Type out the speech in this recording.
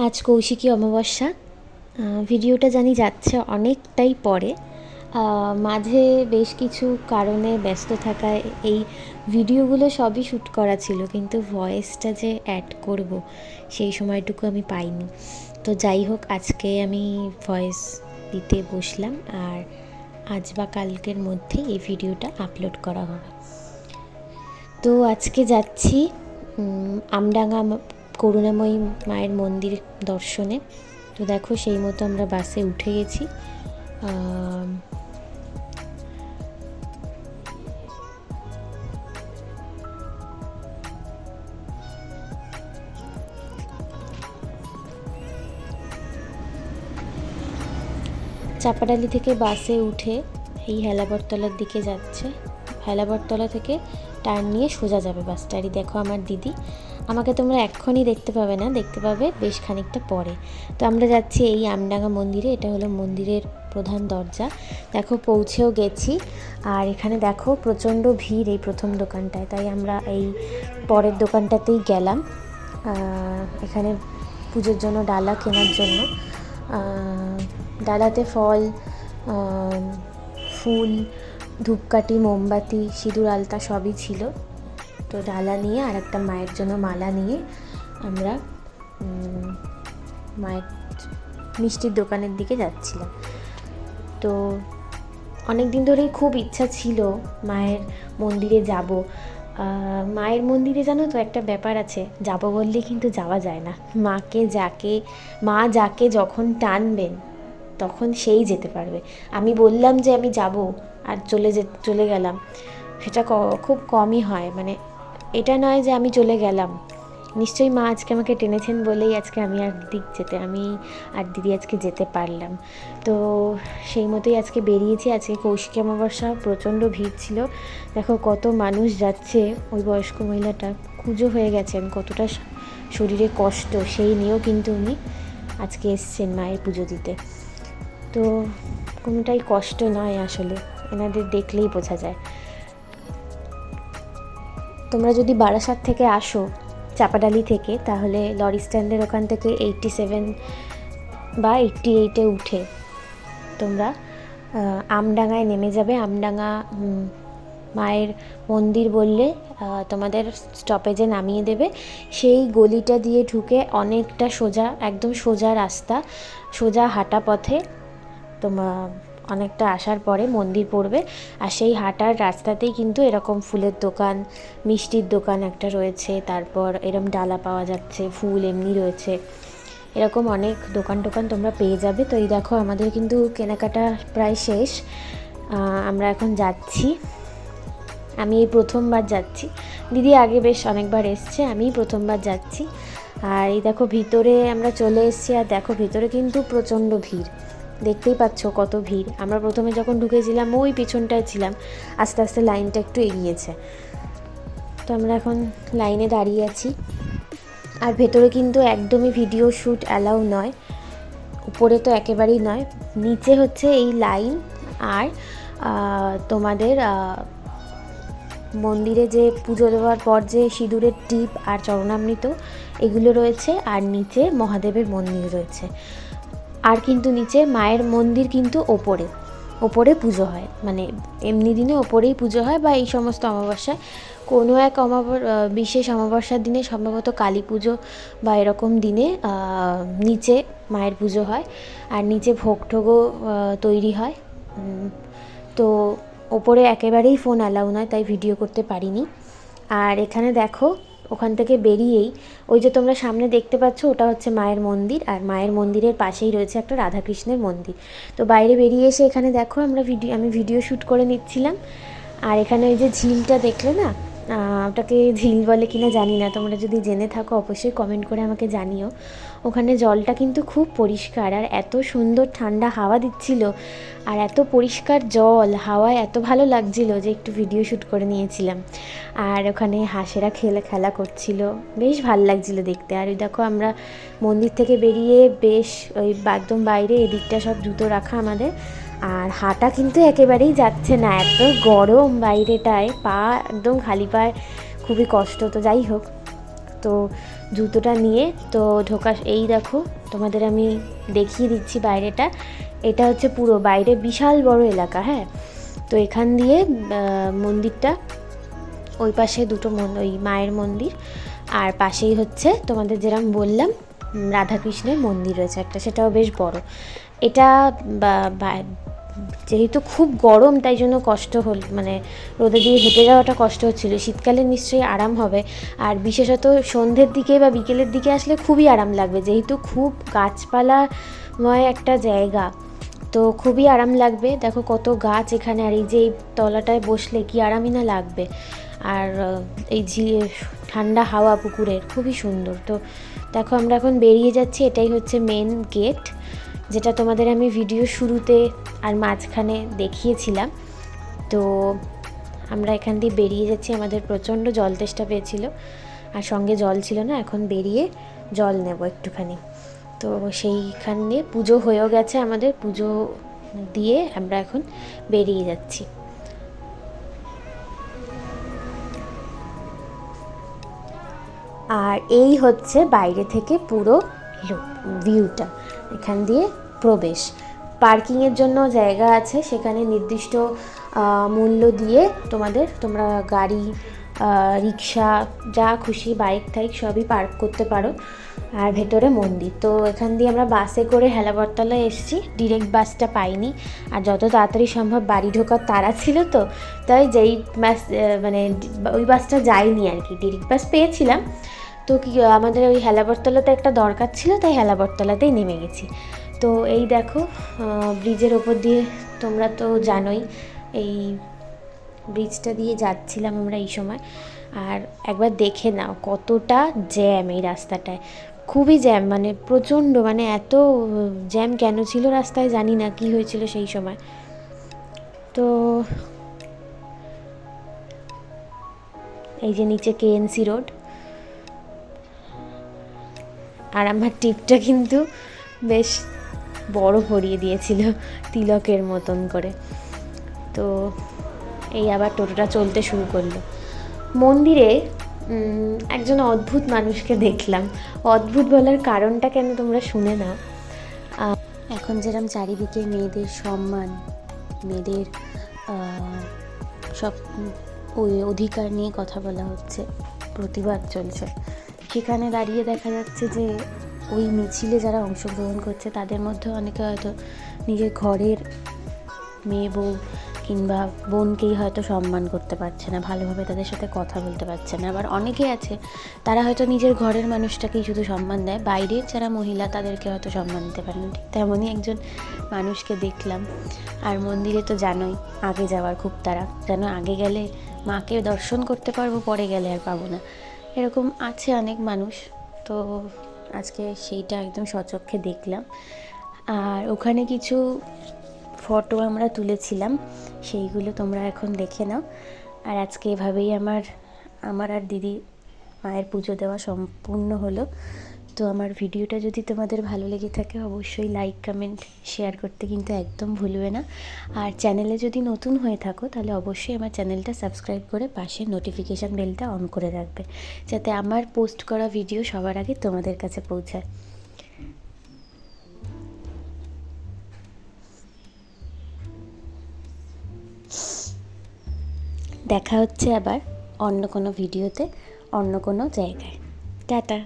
আজ কৌশিকী অমাবস্যা। ভিডিওটা জানি যাচ্ছে অনেকটাই পরে, মাঝে বেশ কিছু কারণে ব্যস্ত থাকায় এই ভিডিওগুলো সবই শ্যুট করা ছিল, কিন্তু ভয়েসটা যে অ্যাড করব সেই সময়টুকু আমি পাইনি। তো যাই হোক, আজকে আমি ভয়েস দিতে বসলাম, আর আজ বা কালকের মধ্যে এই ভিডিওটা আপলোড করা হবে। তো আজকে যাচ্ছি আমডাঙ্গা করুণাময়ী মায়ের মন্দির দর্শনে। তো দেখো, সেই মতো আমরা বাসে উঠে গেছি। চাপাডালি থেকে বাসে উঠে এই হেলাবরতলার দিকে যাচ্ছে। হেলাবরতলা থেকে টার্ন নিয়ে সোজা যাবে বাসটা। আর দেখো আমার দিদি, আমাকে তোমরা এক্ষুনি দেখতে পাবে না, দেখতে পাবে বেশ খানিকটা পরে। তো আমরা যাচ্ছি এই আমডাঙ্গা মন্দিরে। এটা হলো মন্দিরের প্রধান দরজা। দেখো পৌঁছেও গেছি। আর এখানে দেখো প্রচণ্ড ভিড় এই প্রথম দোকানটায়, তাই আমরা এই পরের দোকানটাতেই গেলাম এখানে পুজোর জন্য ডালা কেনার জন্য। ডালাতে ফল, ফুল, ধূপকাঠি, মোমবাতি, সিঁদুর, আলতা সবই ছিল। তো ডালা নিয়ে আর একটা মায়ের জন্য মালা নিয়ে আমরা মায়ের মিষ্টির দোকানের দিকে যাচ্ছিলাম। তো অনেক দিন ধরেই খুব ইচ্ছা ছিল মায়ের মন্দিরে যাব। মায়ের মন্দিরে জানো তো একটা ব্যাপার আছে, যাব বললে কিন্তু যাওয়া যায় না। মা যাকে যখন টানবেন তখন সেই যেতে পারবে। আমি বললাম যে আমি যাব আর চলে গেলাম, সেটা খুব কমই হয়। মানে এটা নয় যে আমি চলে গেলাম, নিশ্চয়ই মা আজকে আমাকে টেনেছেন বলেই আজকে আমি আর দিদি আজকে যেতে পারলাম। তো সেই মতোই আজকে বেরিয়েছি। আজকে কৌশিকী অমাবস্যা, প্রচণ্ড ভিড় ছিল। দেখো কত মানুষ যাচ্ছে। ওই বয়স্ক মহিলাটা কুঁজো হয়ে গেছেন, কতটা শরীরে কষ্ট সেই নিয়েও কিন্তু উনি আজকে এসছেন মায়ের পুজো দিতে। তো কোনোটাই কষ্ট নয় আসলে, এনাদের দেখলেই বোঝা যায়। তোমরা যদি বারাসাত থেকে আসো চাপাডালি থেকে, তাহলে লরি স্ট্যান্ডের ওখান থেকে 87 বা 88-এ উঠে তোমরা আমডাঙ্গায় নেমে যাবে। আমডাঙ্গা মায়ের মন্দির বললে তোমাদের স্টপেজে নামিয়ে দেবে। সেই গলিটা দিয়ে ঢুকে অনেকটা সোজা, একদম সোজা রাস্তা, সোজা হাঁটা পথে তোমার অনেকটা আসার পরে মন্দির পড়বে। আর সেই হাঁটার রাস্তাতেই কিন্তু এরকম ফুলের দোকান, মিষ্টির দোকান একটা রয়েছে, তারপর এরকম ডালা পাওয়া যাচ্ছে, ফুল এমনি রয়েছে, এরকম অনেক দোকান তোমরা পেয়ে যাবে। তো এই দেখো আমাদের কিন্তু কেনাকাটা প্রায় শেষ। আমরা এখন যাচ্ছি। আমি এই প্রথমবার যাচ্ছি, দিদি আগে বেশ অনেকবার এসছে, আমি প্রথমবার যাচ্ছি। আর এই দেখো ভিতরে আমরা চলে এসেছি। আর দেখো ভিতরে কিন্তু প্রচণ্ড ভিড়, দেখতেই পাচ্ছ কত ভিড়। আমরা প্রথমে যখন ঢুকেছিলাম ওই পিছনটায় ছিলাম, আস্তে আস্তে লাইনটা একটু এগিয়েছে। তো আমরা এখন লাইনে দাঁড়িয়ে আছি। আর ভেতরে কিন্তু একদমই ভিডিও শ্যুট অ্যালাউ নয়, উপরে তো একেবারেই নয়, নিচে হচ্ছে এই লাইন। আর তোমাদের মন্দিরে যে পুজো দেওয়ার পর যে সিঁদুরের টিপ আর চরণামৃত এগুলো রয়েছে, আর নিচে মহাদেবের মন্দির রয়েছে। আর কিন্তু নিচে মায়ের মন্দির কিন্তু ওপরে পুজো হয়, মানে এমনি দিনে ওপরেই পুজো হয়, বা এই সমস্ত অমাবস্যায় কোনো এক বিশেষ অমাবস্যার দিনে, সম্ভবত কালী পুজো বা এরকম দিনে নিচে মায়ের পুজো হয়। আর নিচে ভোগ টোগও তৈরি হয়। তো ওপরে একেবারেই ফোন অ্যালাউ নয়, তাই ভিডিও করতে পারিনি। আর এখানে দেখো ওখান থেকে বেরিয়েই ওই যে তোমরা সামনে দেখতে পাচ্ছ, ওটা হচ্ছে মায়ের মন্দির। আর মায়ের মন্দিরের পাশেই রয়েছে একটা রাধাকৃষ্ণের মন্দির। তো বাইরে বেরিয়ে এসে এখানে দেখো আমি ভিডিও শ্যুট করে নিচ্ছিলাম। আর এখানে ওই যে ঝিলটা দেখলে না, ওটাকে ঝিল বলে কিনা জানি না, তোমরা যদি জেনে থাকো অবশ্যই কমেন্ট করে আমাকে জানিও। ওখানে জলটা কিন্তু খুব পরিষ্কার, আর এত সুন্দর ঠান্ডা হাওয়া দিচ্ছিল, আর এত পরিষ্কার জল, হাওয়ায় এত ভালো লাগছিল যে একটু ভিডিও শ্যুট করে নিয়েছিলাম। আর ওখানে হাঁসেরা খেলা করছিল, বেশ ভালো লাগছিল দেখতে। আর ওই দেখো আমরা মন্দির থেকে বেরিয়ে বেশ ওই একদম বাইরে এদিকটা সব জুতো রাখা আমাদের। আর হাঁটা কিন্তু একেবারেই যাচ্ছে না, এত গরম বাইরেটায়, পা একদম খালি পায়ে খুবই কষ্ট। তো যাই হোক, তো তো জুতোটা নিয়ে তো ঢোকা, এই দেখো তোমাদের আমি দেখিয়ে দিচ্ছি বাইরেটা। এটা হচ্ছে পুরো বাইরে বিশাল বড় এলাকা, হ্যাঁ। তো এখান দিয়ে মন্দিরটা, ওই পাশে দুটো ওই মায়ের মন্দির, আর পাশেই হচ্ছে তোমাদের যেরকম বললাম রাধাকৃষ্ণের মন্দির রয়েছে একটা, সেটাও বেশ বড়। এটা যেহেতু খুব গরম তাই জন্য কষ্ট হল, মানে রোদে দিয়ে হেঁটে যাওয়াটা কষ্ট হচ্ছিল। শীতকালে নিশ্চয়ই আরাম হবে, আর বিশেষত সন্ধ্যের দিকে বা বিকেলের দিকে আসলে খুবই আরাম লাগবে, যেহেতু খুব গাছপালাময় একটা জায়গা, তো খুবই আরাম লাগবে। দেখো কত গাছ এখানে, আর এই যে এই তলাটায় বসলে কি আরামই না লাগবে। আর এই ঠান্ডা হাওয়া পুকুরের, খুবই সুন্দর। তো দেখো আমরা এখন বেরিয়ে যাচ্ছি, এটাই হচ্ছে মেন গেট, যেটা তোমাদের আমি ভিডিও শুরুতে আর মাঝখানে দেখিয়েছিলাম। তো আমরা এখান দিয়ে বেরিয়ে যাচ্ছি, আমাদের প্রচণ্ড জল তেষ্টা পেয়েছিল, আর সঙ্গে জল ছিল না, এখন বেরিয়ে জল নেব একটুখানি। তো সেইখান দিয়ে পুজো হয়েও গেছে, আমাদের পুজো দিয়ে আমরা এখন বেরিয়ে যাচ্ছি। আর এই হচ্ছে বাইরে থেকে পুরো ভিউটা, এখান দিয়ে প্রবেশ। পার্কিংয়ের জন্য জায়গা আছে, সেখানে নির্দিষ্ট মূল্য দিয়ে তোমরা গাড়ি, রিক্সা, যা খুশি বাইক টাইক সবই পার্ক করতে পারো। আর ভেতরে মন্দির। তো এখান দিয়ে আমরা বাসে করে হেলাবরতলায় এসেছি, ডিরেক্ট বাসটা পাইনি, আর যত তাড়াতাড়ি সম্ভব বাড়ি ঢোকার তাড়া ছিল, তো তাই যেই বাস মানে ওই বাসটা যায়নি আর কি, ডিরেক্ট বাস পেয়েছিলাম। তো কি আমাদের ওই হেলাবরতলাতে একটা দরকার ছিল, তাই হেলাবরতলাতেই নেমে গেছি। তো এই দেখো ব্রিজের ওপর দিয়ে, তোমরা তো জানোই এই ব্রিজটা দিয়ে যাচ্ছিলাম আমরা এই সময়। আর একবার দেখে নাও কতটা জ্যাম এই রাস্তাটায়, খুবই জ্যাম, মানে প্রচণ্ড, মানে এত জ্যাম কেন ছিল রাস্তায় জানি না, কি হয়েছিল সেই সময়। তো এই যে নিচে কেএনসি রোড, আর আমার টিপটা কিন্তু বেশ বড় ভরিয়ে দিয়েছিল তিলকের মতন করে। তো এই আবার টোটোটা চলতে শুরু করলো। মন্দিরে একজন অদ্ভুত মানুষকে দেখলাম। অদ্ভুত বলার কারণটা কেন তোমরা শুনে নাও। এখন যেরকম চারিদিকে মেয়েদের সম্মান, মেয়েদের সব ওই অধিকার নিয়ে কথা বলা হচ্ছে, প্রতিবাদ চলছে, সেখানে দাঁড়িয়ে দেখা যাচ্ছে যে ওই মিছিলে যারা অংশগ্রহণ করছে তাদের মধ্যে অনেকে হয়তো নিজের ঘরের মেয়ে বউ কিংবা বোনকেই হয়তো সম্মান করতে পারছে না, ভালোভাবে তাদের সাথে কথা বলতে পারছে না। আবার অনেকে আছে তারা হয়তো নিজের ঘরের মানুষটাকেই শুধু সম্মান দেয়, বাইরের যারা মহিলা তাদেরকে হয়তো সম্মান দিতে পারে না। ঠিক তেমনই একজন মানুষকে দেখলাম। আর মন্দিরে তো জানোই আগে যাওয়ার খুব তাড়া, যেন আগে গেলে মাকে দর্শন করতে পারবো, পরে গেলে আর পাবো না, এরকম আছে অনেক মানুষ। তো আজকে সেইটা একদম সচক্ষে দেখলাম। আর ওখানে কিছু ফটো আমরা তুলেছিলাম, সেইগুলো তোমরা এখন দেখে নাও। আর আজকে এভাবেই আমার আর দিদি মায়ের পুজো দেওয়া সম্পূর্ণ হলো। তো আমার ভিডিওটা যদি তোমাদের ভালো লেগে থাকে অবশ্যই লাইক, কমেন্ট, শেয়ার করতে কিন্তু একদম ভুলবে না। আর চ্যানেলে যদি নতুন হয়ে থাকো তাহলে অবশ্যই আমার চ্যানেলটা সাবস্ক্রাইব করে পাশে নোটিফিকেশান বেলটা অন করে রাখবে, যাতে আমার পোস্ট করা ভিডিও সবার আগে তোমাদের কাছে পৌঁছায়। দেখা হচ্ছে আবার অন্য কোনো ভিডিওতে, অন্য কোনো জায়গায়। টাটা।